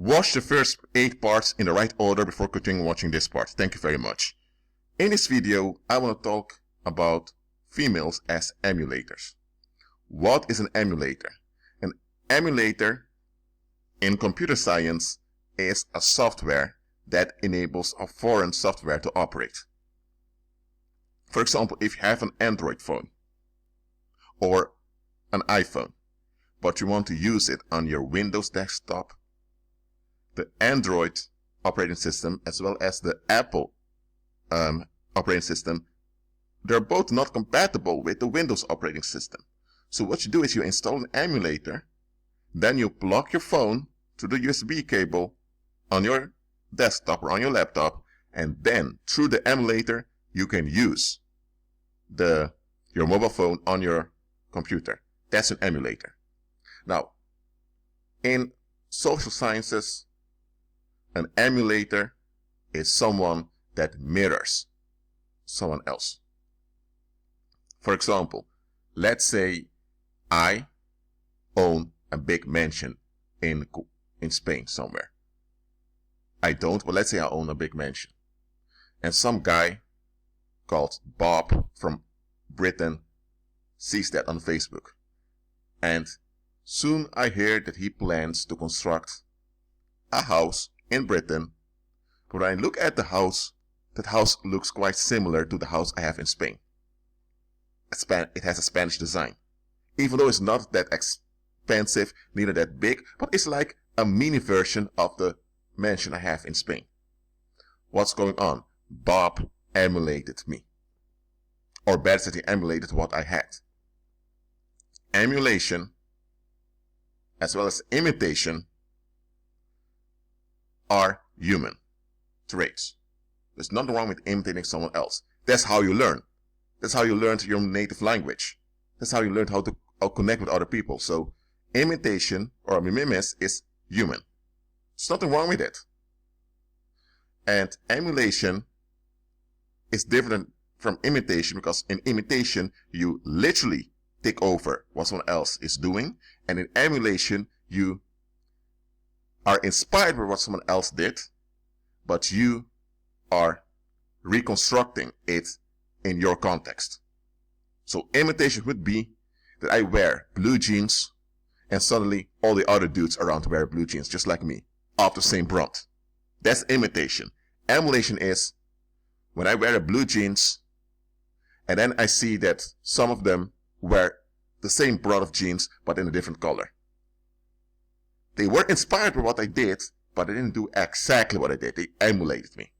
Watch the first 8 parts in the right order before continuing watching this part. Thank you very much. In this video, I want to talk about females as emulators. What is an emulator? An emulator in computer science is a software that enables a foreign software to operate. For example, if you have an Android phone or an iPhone, but you want to use it on your Windows desktop, the Android operating system as well as the Apple operating system, they're both not compatible with the Windows operating system. So what you do is you install an emulator, then you plug your phone to the USB cable on your desktop or on your laptop, and then through the emulator you can use your mobile phone on your computer. That's an emulator. Now, in social sciences, an emulator is someone that mirrors someone else. For example, let's say I own a big mansion in Spain somewhere. I don't, but let's say I own a big mansion. And some guy called Bob from Britain sees that on Facebook. And soon I hear that he plans to construct a house in Britain. But when I look at the house, that house looks quite similar to the house I have in Spain. It has a Spanish design. Even though it's not that expensive, neither that big, but it's like a mini version of the mansion I have in Spain. What's going on? Bob emulated me. Or better said, he emulated what I had. Emulation, as well as imitation, are human traits. There's nothing wrong with imitating someone else. That's how you learn. That's how you learn your native language. That's how you learn how to connect with other people. So imitation or mimesis is human. There's nothing wrong with it. And emulation is different from imitation, because in imitation you literally take over what someone else is doing, and in emulation you are inspired by what someone else did, but you are reconstructing it in your context. So imitation would be that I wear blue jeans and suddenly all the other dudes around wear blue jeans just like me, of the same brand. That's imitation. Emulation is when I wear a blue jeans and then I see that some of them wear the same brand of jeans but in a different color. They were inspired by what I did, but they didn't do exactly what I did. They emulated me.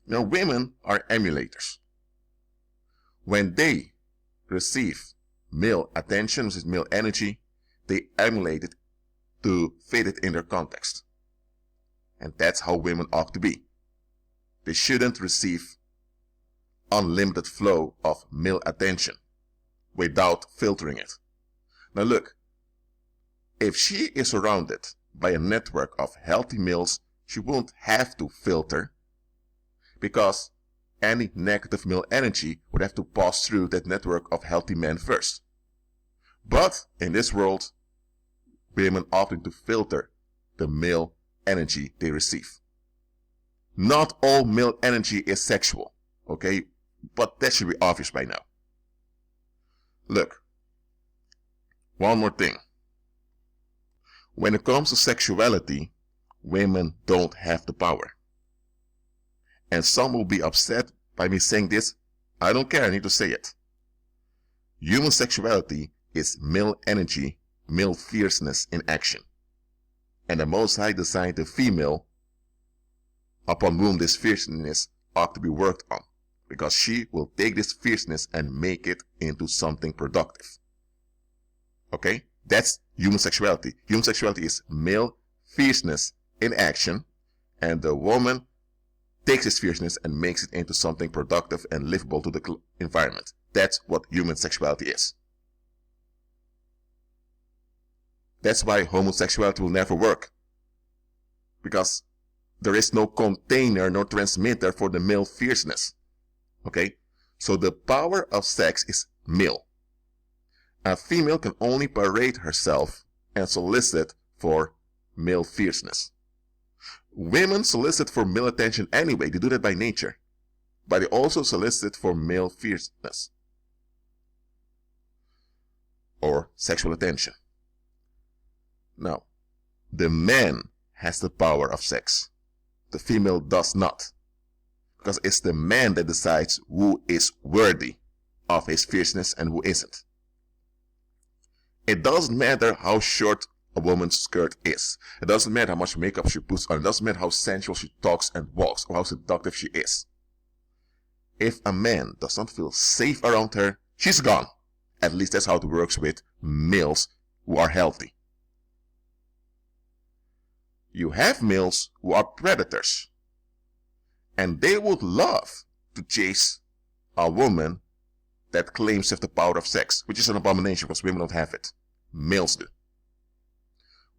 Now, women are emulators. When they receive male attention, which is male energy, they emulate it to fit it in their context. And that's how women ought to be. They shouldn't receive unlimited flow of male attention without filtering it. Now look, if she is surrounded by a network of healthy males, she won't have to filter, because any negative male energy would have to pass through that network of healthy men first. But in this world, women often to filter the male energy they receive. Not all male energy is sexual, okay? But that should be obvious by now. Look, one more thing. When it comes to sexuality, women don't have the power. And some will be upset by me saying this. I don't care, I need to say it. Human sexuality is male energy, male fierceness in action. And the Most High designed the female upon whom this fierceness ought to be worked on, because she will take this fierceness and make it into something productive. Okay? That's human sexuality. Human sexuality is male fierceness in action, and the woman takes this fierceness and makes it into something productive and livable to the environment. That's what human sexuality is. That's why homosexuality will never work, because there is no container, no transmitter for the male fierceness. Okay? So the power of sex is male. A female can only parade herself and solicit for male fierceness. Women solicit for male attention anyway. They do that by nature. But they also solicit for male fierceness or sexual attention. Now, the man has the power of sex. The female does not. Because it's the man that decides who is worthy of his fierceness and who isn't. It doesn't matter how short a woman's skirt is. It doesn't matter how much makeup she puts on. It doesn't matter how sensual she talks and walks or how seductive she is. If a man does not feel safe around her, she's gone. At least that's how it works with males who are healthy. You have males who are predators. And they would love to chase a woman that claims to have the power of sex, which is an abomination because women don't have it. Males do.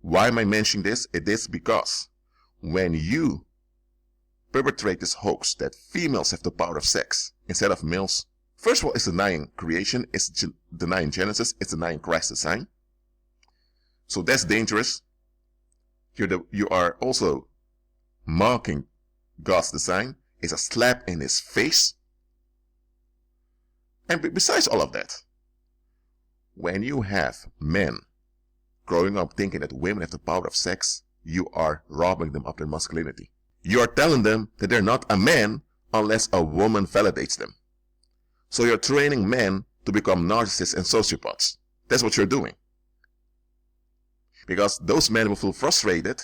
Why am I mentioning this? It is because when you perpetrate this hoax that females have the power of sex instead of males, first of all, it's denying creation, it's denying Genesis, it's denying Christ's design. So that's dangerous. You are also mocking God's design. It's a slap in his face. And besides all of that, when you have men growing up thinking that women have the power of sex, you are robbing them of their masculinity. You are telling them that they're not a man unless a woman validates them. So you're training men to become narcissists and sociopaths. That's what you're doing. Because those men will feel frustrated.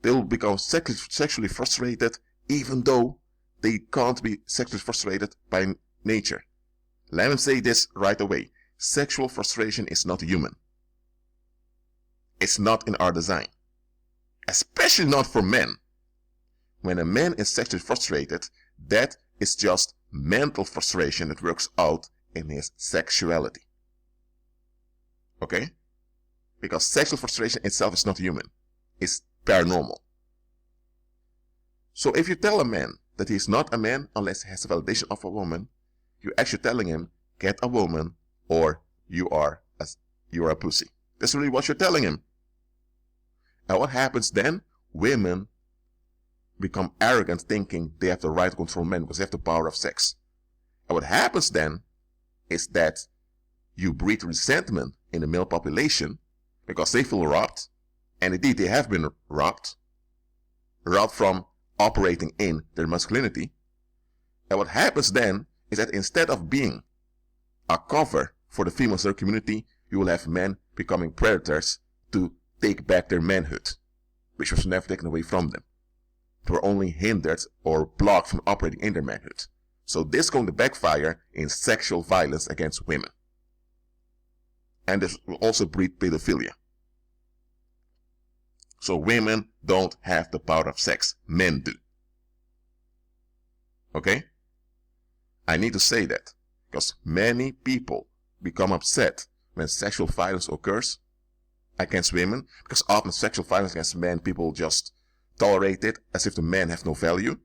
They will become sexually frustrated even though they can't be sexually frustrated by nature. Let me say this right away. Sexual frustration is not human. It's not in our design. Especially not for men. When a man is sexually frustrated, that is just mental frustration that works out in his sexuality. Okay? Because sexual frustration itself is not human. It's paranormal. So if you tell a man that he's not a man unless he has the validation of a woman, you're actually telling him, get a woman or you are a pussy. That's really what you're telling him. Now what happens then? Women become arrogant thinking they have the right to control men because they have the power of sex. And what happens then is that you breed resentment in the male population because they feel robbed. And indeed they have been robbed from operating in their masculinity. And what happens then is that instead of being a cover for the female slave community, you will have men becoming predators to take back their manhood, which was never taken away from them. They were only hindered or blocked from operating in their manhood. So this is going to backfire in sexual violence against women. And this will also breed pedophilia. So women don't have the power of sex. Men do. Okay? I need to say that because many people become upset when sexual violence occurs against women, because often sexual violence against men, people just tolerate it as if the men have no value.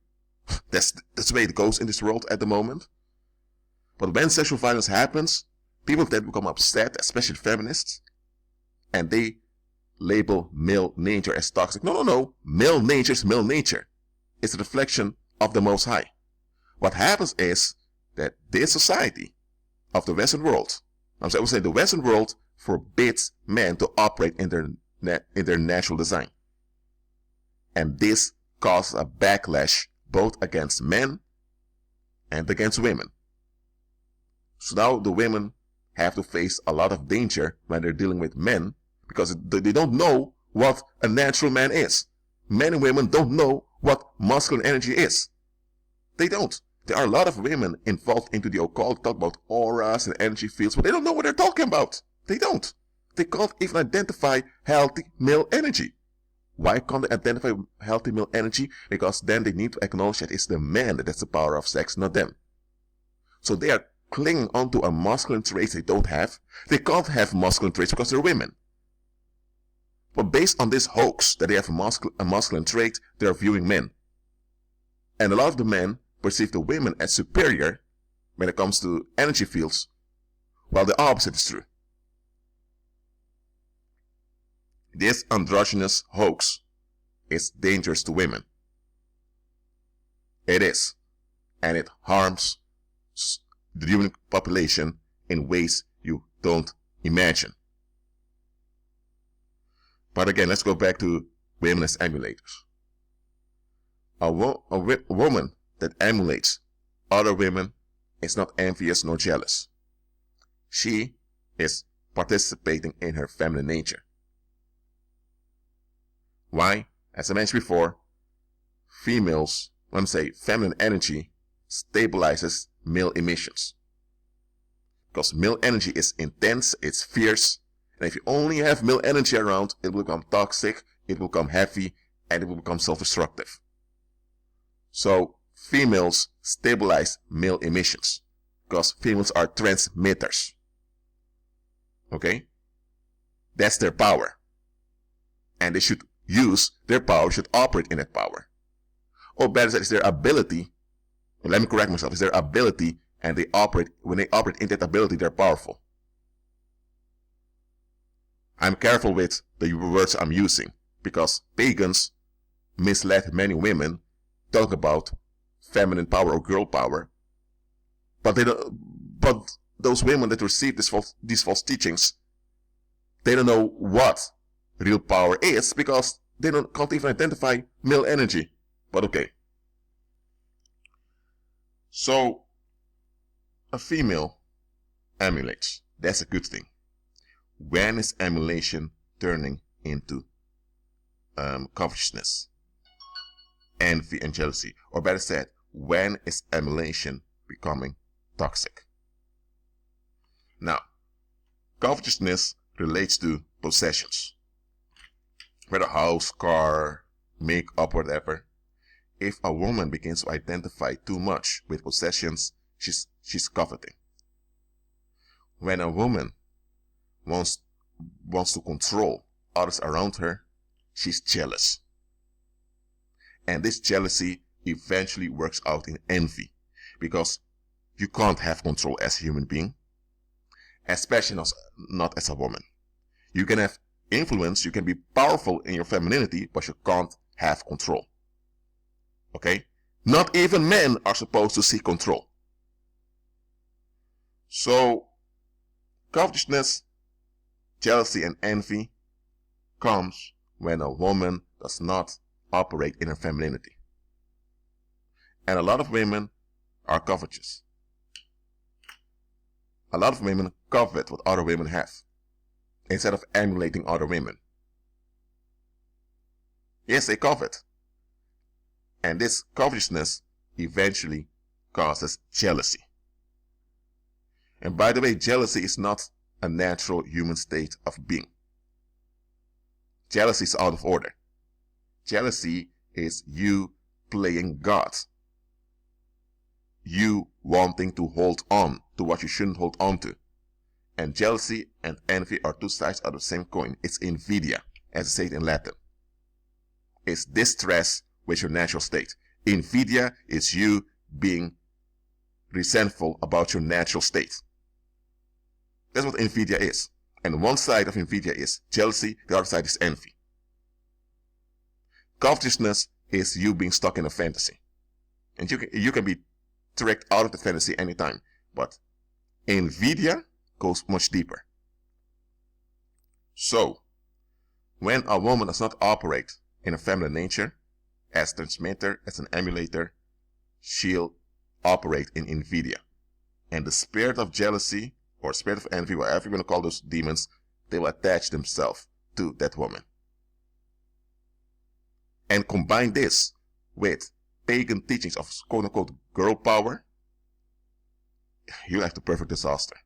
That's the way it goes in this world at the moment. But when sexual violence happens, people then become upset, especially feminists, and they label male nature as toxic. No. Male nature is male nature. It's a reflection of the Most High. What happens is that this society of the Western world, I would say the Western world, forbids men to operate in their natural design. And this causes a backlash both against men and against women. So now the women have to face a lot of danger when they're dealing with men because they don't know what a natural man is. Men and women don't know what masculine energy is. They don't. There are a lot of women involved into the occult, talk about auras and energy fields, but they don't know what they're talking about. They don't. They can't even identify healthy male energy. Why can't they identify healthy male energy? Because then they need to acknowledge that it's the man that has the power of sex, not them. So they are clinging onto a masculine trait they don't have. They can't have masculine traits because they're women. But based on this hoax that they have a masculine trait, they are viewing men. And a lot of the men perceive the women as superior when it comes to energy fields, while the opposite is true. This androgynous hoax is dangerous to women. It is. And it harms the human population in ways you don't imagine. But again, let's go back to women as emulators. A woman that emulates other women is not envious nor jealous. She is participating in her feminine nature. Why? As I mentioned before, feminine energy stabilizes male emissions. Because male energy is intense, it's fierce, and if you only have male energy around, it will become toxic, it will become heavy, and it will become self-destructive. So, females stabilize male emissions, because females are transmitters. Okay? That's their power. And they should use their power, should operate in that power. Or better said, it's their ability. Let me correct myself. It's their ability, and when they operate in that ability, they're powerful. I'm careful with the words I'm using, because pagans misled many women talking about feminine power or girl power. But those women that receive these false teachings, they don't know what real power is, because they can't even identify male energy. But okay. So, a female emulates. That's a good thing. When is emulation turning into covetousness, envy, and jealousy? Or better said, when is emulation becoming toxic? Now, covetousness relates to possessions. Whether house, car, makeup, whatever. If a woman begins to identify too much with possessions, she's coveting. When a woman wants to control others around her, she's jealous. And this jealousy eventually works out in envy, because you can't have control as a human being, especially not as a woman. You can have influence, you can be powerful in your femininity, but you can't have control. Okay? Not even men are supposed to seek control. So, covetousness, jealousy, and envy comes when a woman does not operate in her femininity. And a lot of women are covetous. A lot of women covet what other women have, instead of emulating other women. Yes, they covet. And this covetousness eventually causes jealousy. And by the way, jealousy is not a natural human state of being. Jealousy is out of order. Jealousy is you playing God. You wanting to hold on to what you shouldn't hold on to. And jealousy and envy are two sides of the same coin. It's invidia, as they say it in Latin. It's distress with your natural state. Invidia is you being resentful about your natural state. That's what invidia is. And one side of invidia is jealousy, the other side is envy. Covetousness is you being stuck in a fantasy. And you can be tricked out of the fantasy anytime. But invidia goes much deeper. So, when a woman does not operate in a feminine nature, as transmitter, as an emulator, she'll operate in invidia. And the spirit of jealousy, or spirit of envy, whatever you want to call those demons, they will attach themselves to that woman. And combine this with pagan teachings of quote-unquote girl power, you have the perfect disaster.